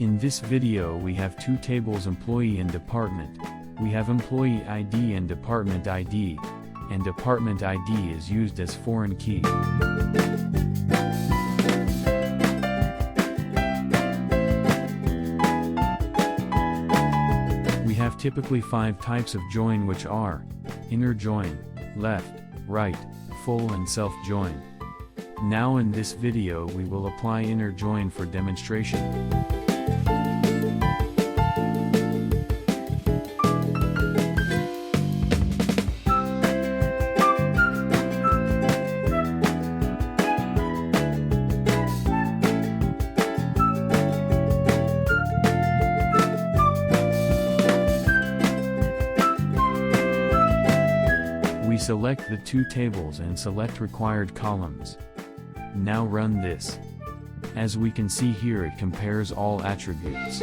In this video we have two tables, employee and department. We have employee ID and department ID, and department ID is used as foreign key. We have typically 5 types of join, which are inner join, left, right, full and self join. Now in this video we will apply inner join for demonstration. We select the two tables and select required columns. Now run this. As we can see here, it compares all attributes.